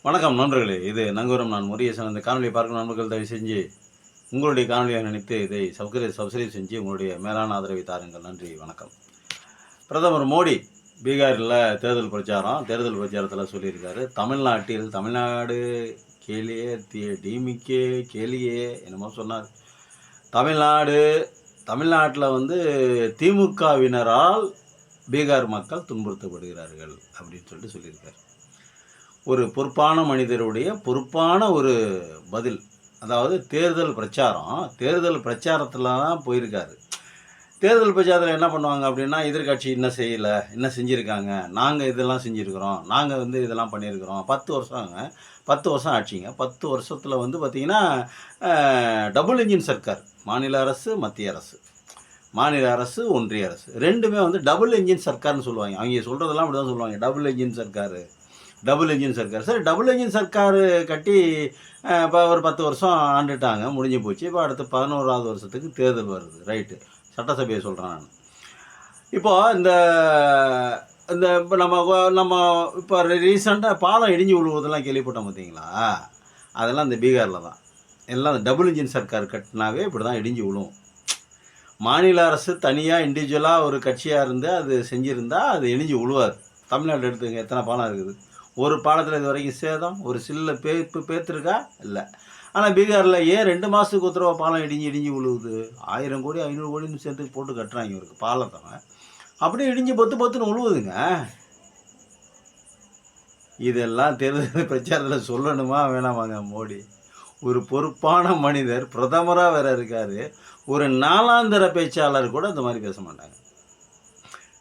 வணக்கம் நண்பர்களே, இது நங்கூரம். நான் முருகேசன். இந்த காணொலியை பார்க்கும் நண்பர்கள் தயவு செஞ்சு உங்களுடைய காணொலியை நினைத்து இதை சப்ஸ்கிரைப் செஞ்சு உங்களுடைய மேலான ஆதரவை தாருங்கள். நன்றி, வணக்கம். பிரதமர் மோடி பீகாரில் தேர்தல் பிரச்சாரத்தில் சொல்லியிருக்காரு, தமிழ்நாடு கேலியே டிமிக்கே கேலியே என்னமோ சொன்னார். தமிழ்நாட்டில் வந்து திமுகவினரால் பீகார் மக்கள் துன்புறுத்தப்படுகிறார்கள் அப்படின்னு சொல்லியிருக்காரு. ஒரு பொறுப்பான மனிதருடைய பொறுப்பான ஒரு பதில். அதாவது தேர்தல் பிரச்சாரத்தில் தான் போயிருக்காரு. தேர்தல் பிரச்சாரத்தில் என்ன பண்ணுவாங்க அப்படின்னா, எதிர்கட்சி என்ன செய்யலை, என்ன செஞ்சுருக்காங்க, நாங்கள் இதெல்லாம் செஞ்சுருக்கிறோம், நாங்கள் வந்து இதெல்லாம் பண்ணியிருக்கிறோம். 10 வருஷம் ஆட்சிங்க. 10 வருஷத்தில் வந்து பார்த்திங்கன்னா டபுள் இன்ஜின் சர்க்கார். மாநில அரசு, மத்திய அரசு, மாநில அரசு, ஒன்றிய அரசு ரெண்டுமே வந்து டபுள் இன்ஜின் சர்க்கார்னு சொல்லுவாங்க. அவங்க சொல்கிறதெல்லாம் அப்படி தான் சொல்லுவாங்க, டபுள் இன்ஜின் சர்க்கார். சரி, டபுள் இன்ஜின் சர்க்கார் கட்டி இப்போ ஒரு 10 வருஷம் ஆண்டுட்டாங்க, முடிஞ்சு போச்சு. இப்போ அடுத்து 11வது வருஷத்துக்கு தேர்தல் வருது. ரைட்டு, சட்டசபையை சொல்கிறேன் நான். இப்போது இந்த இப்போ நம்ம இப்போ ரீசெண்டாக பாலம் இடிஞ்சு விழுவதெல்லாம் கேள்விப்பட்டோம் பார்த்தீங்களா? அதெல்லாம் இந்த பீகாரில் தான். எல்லாம் இந்த டபுள் இன்ஜின் சர்க்கார் கட்டினாவே இப்படி தான் இடிஞ்சு விழுவும். மாநில அரசு தனியாக இண்டிவிஜுவலாக ஒரு கட்சியாக இருந்து அது செஞ்சுருந்தால் அது இடிஞ்சு விழுவாது. தமிழ்நாட்டில் எடுத்துங்க, எத்தனை பாலம் இருக்குது? ஒரு பாலத்தில் இது வரைக்கும் சேதம் ஒரு சில்ல பேர்த்துருக்கா? இல்லை. ஆனால் பீகாரில் ஏன் 2 மாதத்துக்கு ஒருத்தரவா பாலம் இடிஞ்சு விழுவுது? 1000 கோடி 500 கோடின்னு சேர்த்து போட்டு கட்டுறாங்க இவருக்கு பாலத்தை. அப்படியே இடிஞ்சு பொத்துன்னு விழுவுதுங்க. இதெல்லாம் தேர்தல் பிரச்சாரத்தில் சொல்லணுமா வேணாமாங்க மோடி? ஒரு பொறுப்பான மனிதர், பிரதமராக வேற இருக்கார். ஒரு நாளாந்திர பேச்சாளர் கூட இந்த மாதிரி பேச மாட்டாங்க.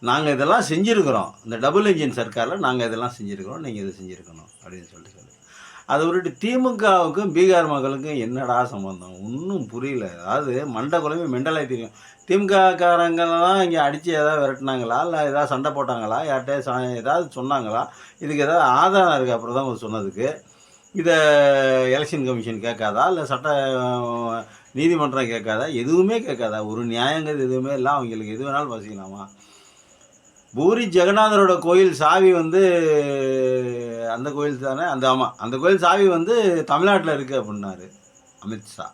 நாங்கள் இதெல்லாம் செஞ்சுருக்கிறோம், இந்த டபுள் இன்ஜின் சர்க்காரில் நாங்கள் இதெல்லாம் செஞ்சுருக்கிறோம், நீங்கள் இதை செஞ்சுருக்கணும் அப்படின்னு சொல்லி அதை விட்டுட்டு திமுகவுக்கும் பீகார் மக்களுக்கும் என்னடா சம்பந்தம்? ஒன்றும் புரியல. அதாவது மண்டை குழம்பு மெண்டலாக தெரியும். திமுககாரங்கெல்லாம் இங்கே அடித்து எதாவது விரட்டினாங்களா, இல்லை ஏதாவது சண்டை போட்டாங்களா, யார்கிட்ட ஏதாவது சொன்னாங்களா? இதுக்கு ஏதாவது ஆதாரம் இருக்குது அப்புறம் தான் சொன்னதுக்கு? இதை எலெக்ஷன் கமிஷன் கேட்காதா, இல்லை நீதிமன்றம் கேட்காதா? எதுவுமே கேட்காதா? ஒரு நியாயங்கிறது எதுவுமே இல்லை. அவங்களுக்கு எது வேணாலும் வசிக்கலாமா? பூரி ஜெகநாதரோட கோயில் சாவி வந்து அந்த கோயில் தானே, அந்த கோயில் சாவி வந்து தமிழ்நாட்டில் இருக்குது அப்படின்னாரு அமித்ஷா.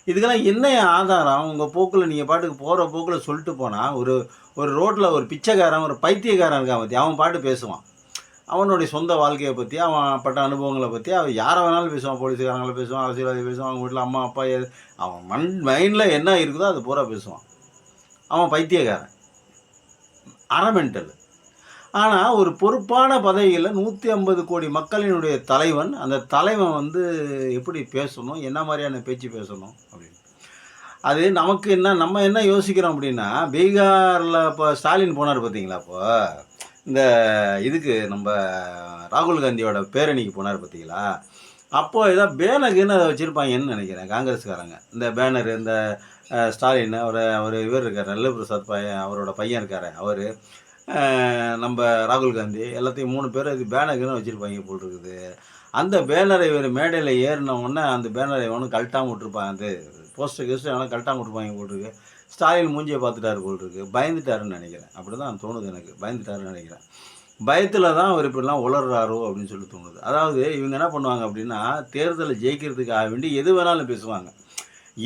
இதுக்கெல்லாம் என்ன ஆதாரம்? உங்கள் போக்கில் நீங்கள் பாட்டுக்கு போகிற போக்கில் சொல்லிட்டு போனால் ஒரு ரோட்டில் ஒரு பிச்சைக்காரன், ஒரு பைத்தியக்காரன் இருக்கான் பற்றி அவன் பாட்டு பேசுவான். அவனுடைய சொந்த வாழ்க்கையை பற்றி, அவன் பட்ட அனுபவங்களை பற்றி அவன் யாரை வேணாலும் பேசுவான். போலீஸுக்காரங்களை பேசுவான், அரசியல்வாதி பேசுவான், அவங்க வீட்டில் அம்மா அப்பா அவன் மைண்டில் என்ன இருக்குதோ அது பூரா பேசுவான். அவன் பைத்தியக்காரன், அரமெண்டல். ஆனால் ஒரு பொறுப்பான பதவியில் 150 கோடி மக்களினுடைய தலைவன், அந்த தலைவன் வந்து எப்படி பேசணும், என்ன மாதிரியான பேச்சு பேசணும் அப்படின்னு அது நமக்கு நம்ம என்ன யோசிக்கிறோம் அப்படின்னா, பீகாரில் இப்போ ஸ்டாலின் போனார் பார்த்தீங்களா? இப்போ இந்த இதுக்கு நம்ம ராகுல் காந்தியோட பேரணிக்கு போனார் பார்த்தீங்களா? அப்போது ஏதோ பேனருக்குன்னு அதை வச்சுருப்பாங்கன்னு நினைக்கிறேன் காங்கிரஸ்காரங்க. இந்த பேனர், இந்த ஸ்டாலின், அவர் இவர் இருக்கார், நல்ல பிரசாத் அவரோட பையன் இருக்கார், அவர் நம்ம ராகுல் காந்தி, எல்லாத்தையும் 3 பேர் இது பேனருக்குன்னு வச்சுருப்பாங்க போல் இருக்குது. அந்த பேனரை இவர் மேடையில் ஏறினவுடனே அந்த பேனரை எவனும் கழட்டாமல் விட்டுருப்பாங்க, அந்த போஸ்டர் எவனும் கழட்டாமல் விட்டுருப்பாங்க போல் இருக்குது. ஸ்டாலின் மூஞ்சியை பார்த்துட்டாரு போல் இருக்குது, பயந்துட்டாருன்னு நினைக்கிறேன். அப்படி தான் தோணுது எனக்கு, பயந்துட்டாருன்னு நினைக்கிறேன். பயத்தில் தான் அவர் இப்படிலாம் உளர்றாரோ அப்படின்னு சொல்லி தோணுது. அதாவது இவங்க என்ன பண்ணுவாங்க அப்படின்னா, தேர்தலை ஜெயிக்கிறதுக்காக வேண்டி எது வேணாலும் பேசுவாங்க,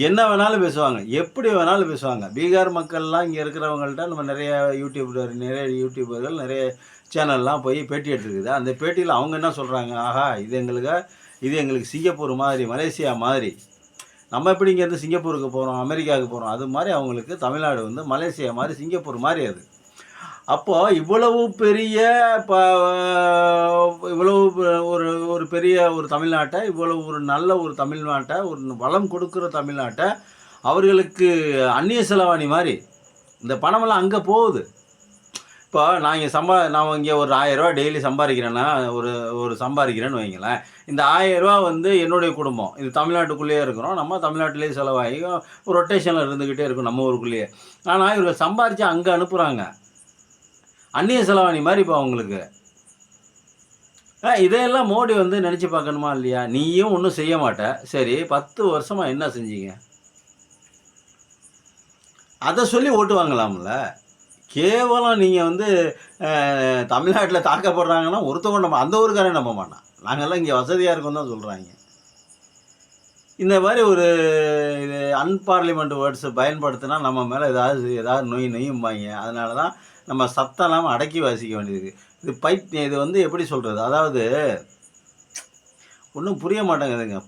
என்ன வேணாலும் பேசுவாங்க, எப்படி வேணாலும் பேசுவாங்க. பீகார் மக்கள்லாம் இங்கே இருக்கிறவங்கள்ட்ட நம்ம நிறைய யூடியூபர்கள் நிறைய சேனல்லாம் போய் பேட்டி எடுத்துருக்குது. அந்த பேட்டியில் அவங்க என்ன சொல்கிறாங்க, ஆஹா இது எங்களுக்கு சிங்கப்பூர் மாதிரி, மலேசியா மாதிரி. நம்ம எப்படி இங்கேருந்து சிங்கப்பூருக்கு போகிறோம், அமெரிக்காவுக்கு போகிறோம், அது மாதிரி அவங்களுக்கு தமிழ்நாடு வந்து மலேசியா மாதிரி, சிங்கப்பூர் மாதிரி அது. அப்போது இவ்வளவு பெரிய ஒரு பெரிய ஒரு தமிழ்நாட்டை, இவ்வளவு ஒரு நல்ல ஒரு தமிழ்நாட்டை, ஒரு வளம் கொடுக்குற தமிழ்நாட்டை அவர்களுக்கு அந்நிய செலவாணி மாதிரி இந்த பணமெல்லாம் அங்கே போகுது. இப்போ நான் இங்கே ஒரு 1000 ரூபா டெய்லி சம்பாதிக்கிறேன்னா, சம்பாதிக்கிறேன்னு வைங்களேன். இந்த 1000 ரூபா வந்து என்னுடைய குடும்பம், இது தமிழ்நாட்டுக்குள்ளேயே இருக்கிறோம், நம்ம தமிழ்நாட்டிலேயே செலவாகி ஒரு ரொட்டேஷனில் இருந்துக்கிட்டே இருக்கும் நம்ம ஊருக்குள்ளேயே. ஆனால் இவர்கள் சம்பாதிச்சு அங்கே அனுப்புகிறாங்க, அந்நிய செலவாணி மாதிரி. இப்போ அவங்களுக்கு இதையெல்லாம் மோடி வந்து நினச்சி பார்க்கணுமா இல்லையா? நீயும் ஒன்றும் செய்ய மாட்ட, சரி 10 வருஷமாக என்ன செஞ்சீங்க அதை சொல்லி ஓட்டு வாங்கலாம்ல. கேவலம் நீங்கள் வந்து தமிழ்நாட்டில் தாக்கப்படுறாங்கன்னா ஒருத்தவங்க அந்த ஊருக்காரன் நம்ப மாட்டான். நாங்கள்லாம் இங்கே வசதியாக இருக்கோம் தான் சொல்கிறாங்க. இந்த மாதிரி ஒரு இது அன்பார்லிமெண்ட் வேர்ட்ஸை பயன்படுத்தினா நம்ம மேலே ஏதாவது நொய்யும்பாங்க. அதனால தான் நம்ம சத்தம் இல்லாமல் அடக்கி வாசிக்க வேண்டியது. இது வந்து எப்படி சொல்கிறது, அதாவது ஒன்றும் புரிய மாட்டேங்குதுங்க.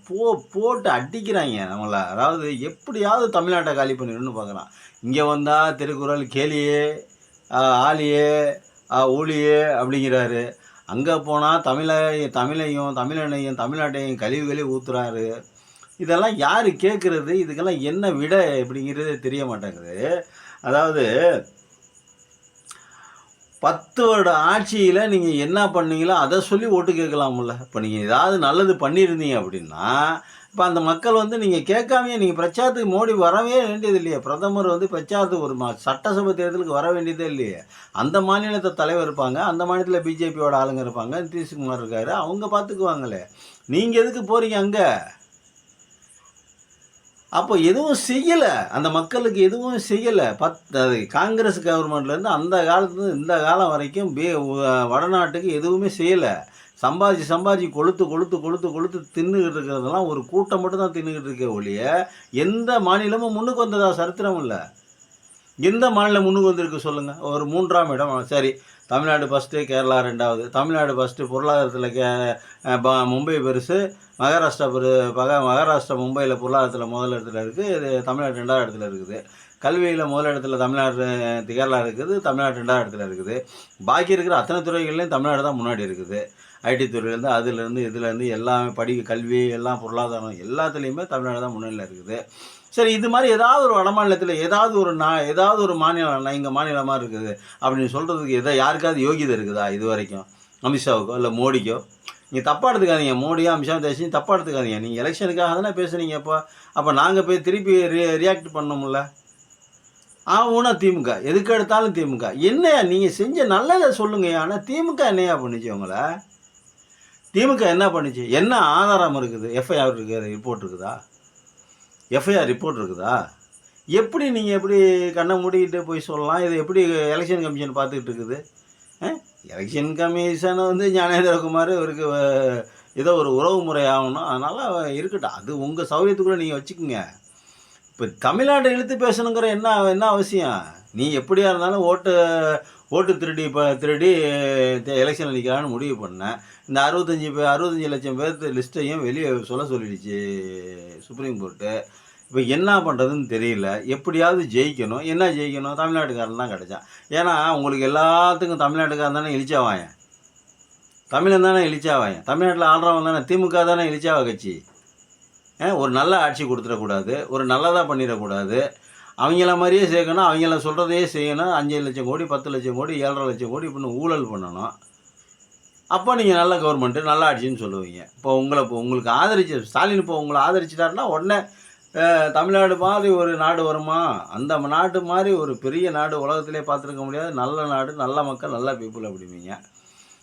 போட்டு அடிக்கிறாங்க நம்மளை. அதாவது எப்படியாவது தமிழ்நாட்டை காலி பண்ணிடணும்னு பார்க்குறான். இங்கே வந்தால் திருக்குறள் கேலியே ஆலியே ஊழியே அப்படிங்கிறாரு. அங்கே போனால் தமிழையும் தமிழ்நாட்டையும் கழுவி ஊற்றுறாரு. இதெல்லாம் யார் கேட்குறது? இதுக்கெல்லாம் என்ன விட அப்படிங்கிறது தெரிய மாட்டேங்குது. அதாவது 10 வருட ஆட்சியில் நீங்கள் என்ன பண்ணீங்களோ அதை சொல்லி ஓட்டு கேட்கலாம்ல. இப்போ நீங்கள் ஏதாவது நல்லது பண்ணியிருந்தீங்க அப்படின்னா, இப்போ அந்த மக்கள் வந்து நீங்கள் கேட்காமையே நீங்கள் பிரச்சாரத்துக்கு மோடி வரவே வேண்டியது இல்லையே. பிரதமர் வந்து பிரச்சாரத்துக்கு ஒரு சட்டசபை தேர்தலுக்கு வர வேண்டியதே இல்லையே. அந்த மாநிலத்தை தலைவர் இருப்பாங்க, அந்த மாநிலத்தில் பிஜேபியோட ஆளுங்க இருப்பாங்க, நிதிஷ்குமார் இருக்காரு, அவங்க பார்த்துக்குவாங்களே. நீங்கள் எதுக்கு போகிறீங்க அங்கே? அப்போ எதுவும் செய்யலை, அந்த மக்களுக்கு எதுவும் செய்யலை. அது காங்கிரஸ் கவர்மெண்ட்லேருந்து அந்த காலத்துலேருந்து இந்த காலம் வரைக்கும் வடநாட்டுக்கு எதுவுமே செய்யலை. சம்பாதிச்சு கொளுத்து தின்னுக்கிட்டு இருக்கிறதெல்லாம் ஒரு கூட்டம் மட்டும் தான் தின்னுக்கிட்டு இருக்க ஒழிய எந்த மாநிலமும் முன்னுக்கு வந்ததா சரித்திரம் இல்லை. எந்த மாநிலம் முன்னுக்கு வந்திருக்கு சொல்லுங்கள்? ஒரு 3ஆம் இடம். சரி, தமிழ்நாடு ஃபஸ்ட்டு, கேரளா 2வது. தமிழ்நாடு ஃபஸ்ட்டு பொருளாதாரத்தில் மும்பை பெருசு, மகாராஷ்டிரா மும்பையில் பொருளாதாரத்தில் முதல் இடத்துல இருக்குது, இது தமிழ்நாடு 2வது இடத்துல இருக்குது. கல்வியில் முதல் இடத்துல தமிழ்நாடு கேரளா இருக்குது, தமிழ்நாடு 2வது இடத்துல இருக்குது. பாக்கி இருக்கிற அத்தனை துறைகள்லையும் தமிழ்நாடு தான் முன்னாடி இருக்குது. ஐடி துறையிலேருந்து இதுலேருந்து எல்லாமே கல்வி எல்லாம் பொருளாதாரம் எல்லாத்துலேயுமே தமிழ்நாடு தான் முன்னிலையில் இருக்குது. சரி, இது மாதிரி ஏதாவது ஒரு வடமாநிலத்தில் ஏதாவது ஒரு மாநிலம் எங்கள் மாநிலமாக இருக்குது அப்படின்னு சொல்கிறதுக்கு யாருக்காவது யோகியதை இருக்குதா இது வரைக்கும்? அமித்ஷாவுக்கோ இல்லை மோடிக்கோ? நீங்கள் தப்பாக எடுத்துக்காதீங்க. மோடியோ அமித்ஷா தேசியம் தப்பாக எடுத்துக்காதீங்க. நீங்கள் எலெக்ஷனுக்காக தானே பேசுகிறீங்க. அப்போ நாங்கள் போய் திருப்பி ரியாக்ட் பண்ணோம்ல. ஊனா திமுக, எதுக்கு எடுத்தாலும் திமுக. என்னையா நீங்கள் செஞ்ச நல்லதை சொல்லுங்கய்யா. ஆனால் திமுக என்னையா பண்ணிச்சு உங்களை? திமுக என்ன பண்ணிச்சு? என்ன ஆதாரம் இருக்குது? எஃப்ஐஆர் ரிப்போர்ட் இருக்குதா? எஃப்ஐஆர் ரிப்போர்ட் இருக்குதா? எப்படி நீங்கள் எப்படி கண்ணை மூடிக்கிட்டு போய் சொல்லலாம்? இது எப்படி எலெக்ஷன் கமிஷன் பார்த்துக்கிட்டு இருக்குது? எலெக்ஷன் கமிஷனை வந்து ஞானேந்திரகுமார் இவருக்கு ஏதோ ஒரு உறவு முறை ஆகணும், அதனால் இருக்கட்டும். அது உங்கள் சௌகரியத்துக்குள்ளே நீங்கள் வச்சுக்கோங்க. இப்போ தமிழ்நாட்டை இழுத்து பேசணுங்கிற என்ன அவசியம்? நீ எப்படியா இருந்தாலும் ஓட்டு திருடி எலெக்ஷன் நிற்கலான்னு முடிவு பண்ணேன். இந்த 65 லட்சம் பேர்த்து லிஸ்ட்டையும் வெளியே சொல்லிடுச்சு சுப்ரீம் கோர்ட்டு. இப்போ என்ன பண்ணுறதுன்னு தெரியல. எப்படியாவது ஜெயிக்கணும். என்ன ஜெயிக்கணும்? தமிழ்நாட்டுக்காரன் தான் கிடச்சான். ஏன்னா உங்களுக்கு எல்லாத்துக்கும் தமிழ்நாட்டுக்காரன் தானே இழிச்சாவாங்க, தமிழன் தானே இழிச்சாவாங்க. தமிழ்நாட்டில் ஆள்றவங்க தானே. திமுக தானே இழிச்சாவா கட்சி. ஒரு நல்ல ஆட்சி கொடுத்துடக்கூடாது, ஒரு நல்லதாக பண்ணிடக்கூடாது. அவங்கள மாதிரியே சேர்க்கணும், அவங்கள சொல்கிறதையே செய்யணும். 5 லட்சம் கோடி 10 லட்சம் கோடி 7.5 லட்சம் கோடி இப்படின்னு ஊழல் பண்ணணும். அப்போ நீங்கள் நல்ல கவர்மெண்ட்டு நல்ல ஆட்சின்னு சொல்லுவீங்க. இப்போ உங்களுக்கு ஆதரிச்சு ஸ்டாலின் உங்களை ஆதரிச்சிட்டாருன்னா உடனே தமிழ்நாடு மாதிரி ஒரு நாடு வருமா? அந்த நாட்டு மாதிரி ஒரு பெரிய நாடு உலகத்திலே பார்த்துருக்க முடியாது. நல்ல நாடு, நல்ல மக்கள், நல்ல பீப்புள் அப்படிவீங்க.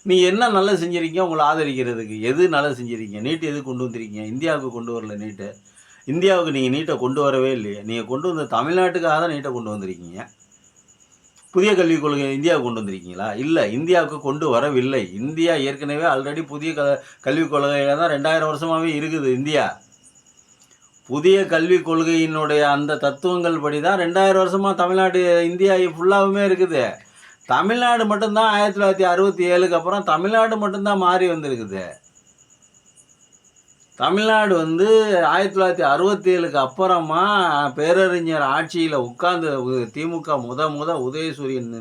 நீங்கள் என்ன நல்லது செஞ்சுருக்கீங்க உங்களை ஆதரிக்கிறதுக்கு? எது நல்லது செஞ்சுருக்கீங்க? நீட்டு எது கொண்டு வந்திருக்கீங்க? இந்தியாவுக்கு கொண்டு வரல நீட்டு. இந்தியாவுக்கு நீங்கள் நீட்டை கொண்டு வரவே இல்லையே. நீங்கள் கொண்டு வந்த தமிழ்நாட்டுக்காக தான் நீட்டை கொண்டு வந்திருக்கீங்க. புதிய கல்விக் கொள்கை இந்தியாவுக்கு கொண்டு வந்திருக்கீங்களா? இல்லை, இந்தியாவுக்கு கொண்டு வரவில்லை. இந்தியா ஏற்கனவே ஆல்ரெடி புதிய கல்விக் கொள்கையாக தான் 2000 வருஷமாகவே இருக்குது. புதிய கல்விக் கொள்கையினுடைய அந்த தத்துவங்கள் படி தான் 2000 வருஷமாக இந்தியா ஃபுல்லாகவுமே இருக்குது. தமிழ்நாடு மட்டும்தான் 1967க்கு அப்புறம் தமிழ்நாடு மட்டும்தான் மாறி வந்திருக்குது. தமிழ்நாடு வந்து 1967க்கு அப்புறமா பேரறிஞர் ஆட்சியில் உட்கார்ந்து திமுக உதயசூரியன்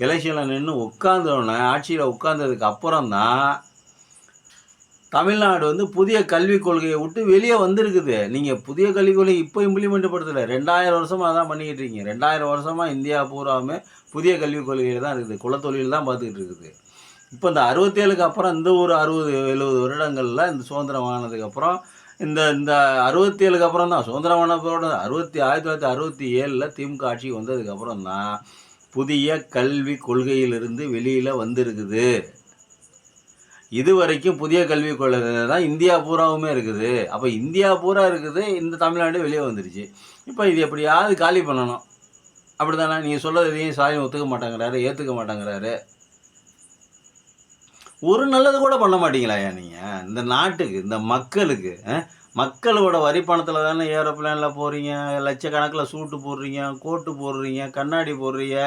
எலெக்ஷனில் நின்று உட்கார்ந்தோடனே ஆட்சியில் உட்கார்ந்ததுக்கு அப்புறம்தான் தமிழ்நாடு வந்து புதிய கல்விக் கொள்கையை விட்டு வெளியே வந்திருக்குது. நீங்கள் புதிய கல்விக் கொள்கை இப்போ இம்ப்ளிமெண்ட் படுத்தலை, 2000 வருஷமாக தான் பண்ணிக்கிட்டு இருக்கீங்க. 2000 வருஷமாக இந்தியா பூராவுமே புதிய கல்விக் கொள்கையில் தான் இருக்குது, குலத்தொழில் தான் பார்த்துக்கிட்டு இருக்குது. இப்போ இந்த 67க்கு அப்புறம் இந்த ஒரு 60-70 வருடங்களில் இந்த சுதந்திரம் ஆனதுக்கப்புறம் இந்த 67க்கு அப்புறம் தான் சுதந்திரமானதோட 1967 திமுக ஆட்சிக்கு வந்ததுக்கப்புறம் தான் புதிய கல்விக் கொள்கையிலிருந்து வெளியில் வந்திருக்குது. இது வரைக்கும் புதிய கல்விக் கொள்கை தான் இந்தியா பூராவுமே இருக்குது. அப்போ இந்தியா பூரா இருக்குது, இந்த தமிழ்நாடு வெளியே வந்துருச்சு. இப்போ இது எப்படியாவது காலி பண்ணணும், அப்படி தானே? நீங்கள் சொல்கிறது எதையும் ஸ்டாலின் ஒத்துக்க மாட்டேங்கிறாரு, ஏற்றுக்க மாட்டேங்கிறாரு. ஒரு நல்லது கூட பண்ண மாட்டீங்களாயா நீங்கள் இந்த நாட்டுக்கு, இந்த மக்களுக்கு? மக்களோட வரி பணத்தில் தானே ஏரோப்ளேனில் போகிறீங்க, லட்சக்கணக்கில் சூட்டு போடுறீங்க, கோட்டு போடுறீங்க, கண்ணாடி போடுறீங்க,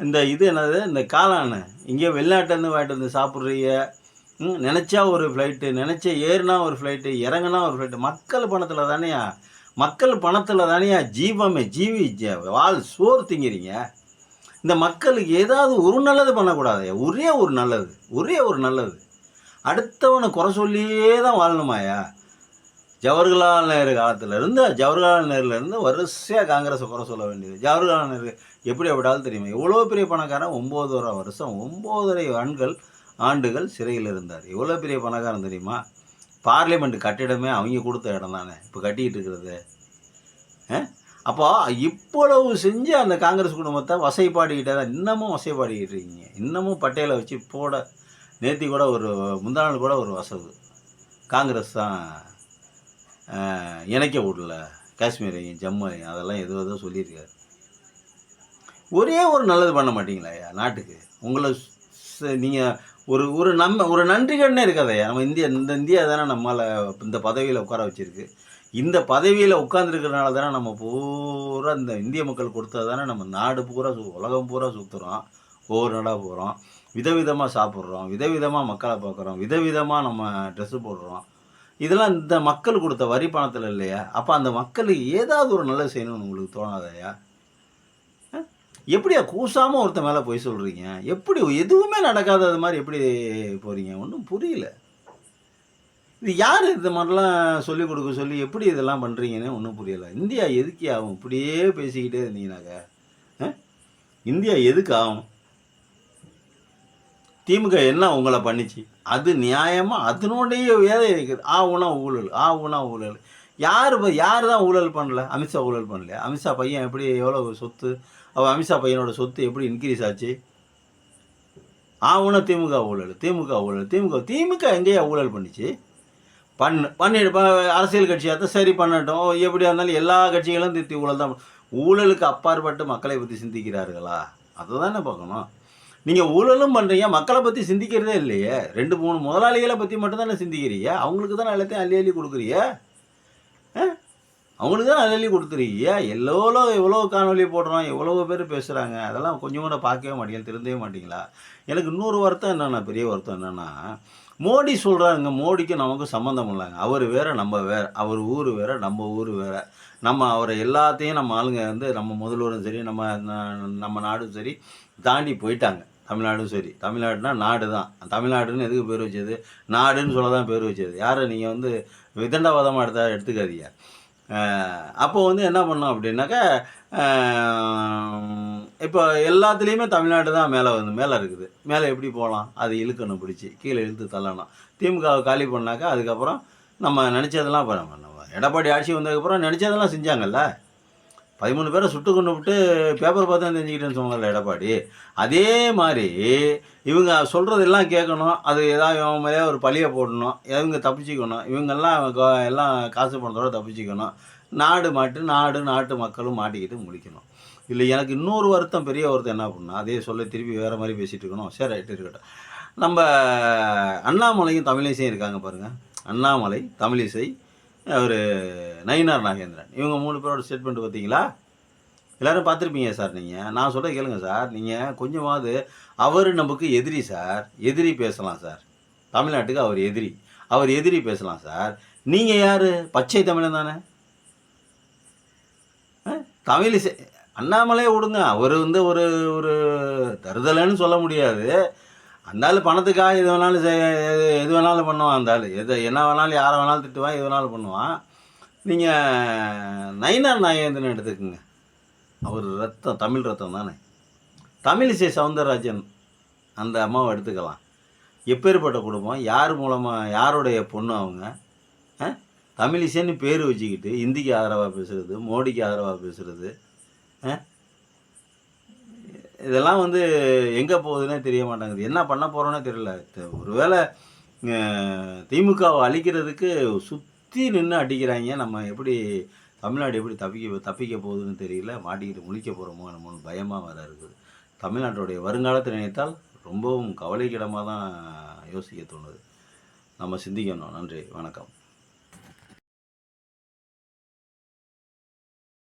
இந்த இது என்னது இந்த காளான் இங்கே வெளிநாட்டிலேருந்து வாங்கிட்டு வந்து சாப்பிட்றீங்க. நினச்சா ஒரு ஃப்ளைட்டு, நினச்ச ஏறுனா ஒரு ஃப்ளைட்டு, இறங்குனா ஒரு ஃப்ளைட்டு. மக்கள் பணத்தில் தானேயா, மக்கள் பணத்தில் தானேயா ஜீவமே, வாழ் சோறு திங்கிறீங்க. இந்த மக்களுக்கு ஏதாவது ஒரு நல்லது பண்ணக்கூடாதே, ஒரே ஒரு நல்லது, ஒரே ஒரு நல்லது. அடுத்தவனை குறை சொல்லியே தான் வாழணுமாயா? ஜவஹர்லால் நேரு காலத்திலேருந்து, ஜவஹர்லால் நேருலேருந்து வரிசையாக காங்கிரஸை குறை சொல்ல வேண்டியது. ஜவஹர்லால் நேரு எப்படி எப்படாலும் தெரியுமா? எவ்வளோ பெரிய பணக்காரன், 9.5 வருஷம், 9.5 ஆண்டுகள் சிறையில் இருந்தார். எவ்வளோ பெரிய பணக்காரன் தெரியுமா? பார்லிமெண்ட் கட்டிடமே அவங்க கொடுத்த இடம் தானே இப்போ கட்டிக்கிட்டு இருக்கிறது. அப்போ இவ்வளவு செஞ்சு அந்த காங்கிரஸ் குடும்பத்தை வசைப்பாடிக்கிட்டே தான் இன்னமும் வசைப்பாடிக்கிட்டு இருக்கீங்க. இன்னமும் பட்டேலை வச்சு போட நேற்று கூட ஒரு முந்தா நாள் கூட ஒரு வசவு காங்கிரஸ் தான் இணைக்க விடல காஷ்மீரையும் ஜம்முவையும், அதெல்லாம் எதோ சொல்லியிருக்காரு. ஒரே ஒரு நல்லது பண்ண மாட்டீங்களா ஐயா நாட்டுக்கு? உங்களை நீங்கள் ஒரு நன்றி கடனே இருக்காதையா. நம்ம இந்தியா தானே நம்மளை இந்த பதவியில் உட்கார வச்சுருக்கு. இந்த பதவியில் உட்காந்துருக்கிறனால தானே நம்ம பூரா இந்த இந்திய மக்கள் கொடுத்தது தானே நம்ம நாடு பூரா உலகம் பூரா சுற்றுறோம், ஒவ்வொரு நாடாக போகிறோம், விதவிதமாக சாப்பிட்றோம், விதவிதமாக மக்களை பார்க்குறோம், விதவிதமாக நம்ம ட்ரெஸ்ஸு போடுறோம். இதெல்லாம் இந்த மக்கள் கொடுத்த வரி பணத்தில் இல்லையா? அப்போ அந்த மக்களுக்கு ஏதாவது ஒரு நல்லது செய்யணும்னு உங்களுக்கு தோணாதையா? எப்படியா கூசாமல் ஒருத்த மேலே போய் சொல்கிறீங்க? எப்படி எதுவுமே நடக்காதது மாதிரி எப்படி போகிறீங்க? ஒன்றும் புரியல. இது யார் இந்த மாதிரிலாம் சொல்லிக் கொடுக்க சொல்லி எப்படி இதெல்லாம் பண்ணுறீங்கன்னு ஒன்றும் புரியலை. இந்தியா எதுக்கு ஆகும்? இப்படியே பேசிக்கிட்டே இருந்தீங்கன்னாக்க இந்தியா எதுக்கு ஆகும்? திமுக என்ன உங்களை பண்ணிச்சு? அது நியாயமாக அதனுடைய வேலை இருக்குது. ஊழல் ஊழல். யார் தான் ஊழல் பண்ணல? அமித்ஷா ஊழல் பண்ணலையா? அமித்ஷா பையன் எப்படி எவ்வளோ சொத்து, அவள் அமித்ஷா பையனோட சொத்து எப்படி இன்க்ரீஸ் ஆச்சு? திமுக ஊழல். திமுக எங்கேயா ஊழல் பண்ணிச்சு? பண்ணிட்டு அரசியல் கட்சியாக தான் சரி பண்ணட்டும். எப்படியா இருந்தாலும் எல்லா கட்சிகளும் திருத்தி ஊழல் தான். ஊழலுக்கு அப்பாற்பட்டு மக்களை பற்றி சிந்திக்கிறார்களா? அதை தானே பார்க்கணும். நீங்கள் ஊழலும் பண்ணுறீங்க, மக்களை பற்றி சிந்திக்கிறதே இல்லையே. 2-3 முதலாளிகளை பற்றி மட்டும்தானே சிந்திக்கிறீங்க. அவங்களுக்கு தானே எல்லாத்தையும் அள்ளி கொடுக்குறீங்க. அவங்களுக்கு தான் அள்ளி கொடுத்துருக்கீங்க. எவ்வளோ காணொலி போடுறோம், எவ்வளோ பேர் பேசுகிறாங்க. அதெல்லாம் கொஞ்சம் கூட பார்க்கவே மாட்டீங்க, திருந்தவே மாட்டிங்களா? எனக்கு இன்னொரு வருத்தம் என்னென்னா, பெரிய வருத்தம் என்னென்னா, மோடி சொல்கிறாருங்க, மோடிக்கும் நமக்கும் சம்மந்தம் இல்லைங்க. அவர் வேறு நம்ம வேறு, அவர் ஊர் வேறு நம்ம ஊர் வேறு. நம்ம அவரை எல்லாத்தையும் நம்ம ஆளுங்க வந்து நம்ம முதல்வரும் சரி, நம்ம நாடும் சரி தாண்டி போயிட்டாங்க. தமிழ்நாடும் சரி. தமிழ்நாடுனா நாடு தான். தமிழ்நாடுன்னு எதுக்கு பேர் வச்சது? நாடுன்னு சொல்ல தான் பேர் வச்சது. யாரை நீங்கள் வந்து விதண்டாவாதமாக எடுத்துக்காதீங்க. அப்போ வந்து என்ன பண்ணோம் அப்படின்னாக்கா, இப்போ எல்லாத்துலேயுமே தமிழ்நாடு தான் மேலே இருக்குது. மேலே எப்படி போகலாம்? அது இழுக்கணும், பிடிச்சி கீழே இழுத்து தள்ளணும். திமுகவை காலி பண்ணாக்கா அதுக்கப்புறம் நம்ம நினச்சதெல்லாம் நம்ம எடப்பாடி ஆட்சி வந்ததுக்கப்புறம் நினச்சதெல்லாம் செஞ்சாங்கல்ல. 13 பேரை சுட்டு கொண்டு விட்டு பேப்பர் பார்த்து தான் தெரிஞ்சுக்கிட்டேன்னு சொன்னாங்கல்ல எடப்பாடி. அதே மாதிரி இவங்க சொல்கிறதெல்லாம் கேட்கணும். அது ஏதாவது இவங்க மேலே ஒரு பழியை போடணும், இவங்க தப்பிச்சிக்கணும். இவங்கெல்லாம் எல்லாம் காசு பணத்தோடு தப்பிச்சிக்கணும். நாட்டு மக்களும் மாட்டிக்கிட்டு முடிக்கணும். இல்லை எனக்கு இன்னொரு வருத்தம், பெரிய வருத்தம் என்ன அப்படின்னா, அதே சொல்ல திருப்பி வேறு மாதிரி பேசிகிட்டு இருக்கணும். சரி, ரைட்டு இருக்கட்டும். நம்ம அண்ணாமலையும் தமிழிசையும் இருக்காங்க பாருங்கள். அண்ணாமலை, தமிழிசை, அவர் நயினார் நாகேந்திரன், இவங்க 3 பேரோட ஸ்டேட்மெண்ட் பார்த்தீங்களா? எல்லோரும் பார்த்துருப்பீங்க சார். நான் சொல்ல கேளுங்க சார். நீங்கள் கொஞ்சமாவது, அவர் நமக்கு எதிரி சார், எதிரி பேசலாம் சார். தமிழ்நாட்டுக்கு அவர் எதிரி பேசலாம் சார். நீங்கள் யார்? பச்சை தமிழன் தானே. தமிழிசை, அண்ணாமலையே விடுங்க, அவர் வந்து ஒரு ஒரு தருதலைன்னு சொல்ல முடியாது. அந்தாலும் பணத்துக்காக எது வேணாலும் பண்ணுவான். அந்தாலும் என்ன வேணாலும், யாரை வேணாலும் திட்டுவான், எது வேணாலும் பண்ணுவான். நீங்கள் நயினார் நாகேந்திரன் எடுத்துக்கோங்க. அவர் ரத்தம், தமிழ் ரத்தம் தானே. தமிழிசை சவுந்தரராஜன் அந்த அம்மாவை எடுத்துக்கலாம். எப்பேற்பட்ட குடும்பம், யார் மூலமாக, யாருடைய பொண்ணு அவங்க? தமிழிசைன்னு பேர் வச்சுக்கிட்டு இந்திக்கு ஆதரவாக பேசுகிறது, மோடிக்கு ஆதரவாக பேசுகிறது, இதெல்லாம் வந்து எங்கே போகுதுன்னே தெரிய மாட்டேங்குது. என்ன பண்ண போகிறோன்னே தெரியல. ஒருவேளை திமுகவை அழிக்கிறதுக்கு சுற்றி நின்று அடிக்கிறாங்க. நம்ம எப்படி தமிழ்நாடு எப்படி தப்பிக்க போகுதுன்னு தெரியல. மாட்டிக்கிட்டு முழிக்க போகிறோமோ நம்மளுக்கு பயமாக வேறு இருக்குது. தமிழ்நாட்டுடைய வருங்காலத்தை நினைத்தால் ரொம்பவும் கவலைக்கிடமாக தான் யோசிக்க தோணுது. நம்ம சிந்திக்கணும். நன்றி, வணக்கம்.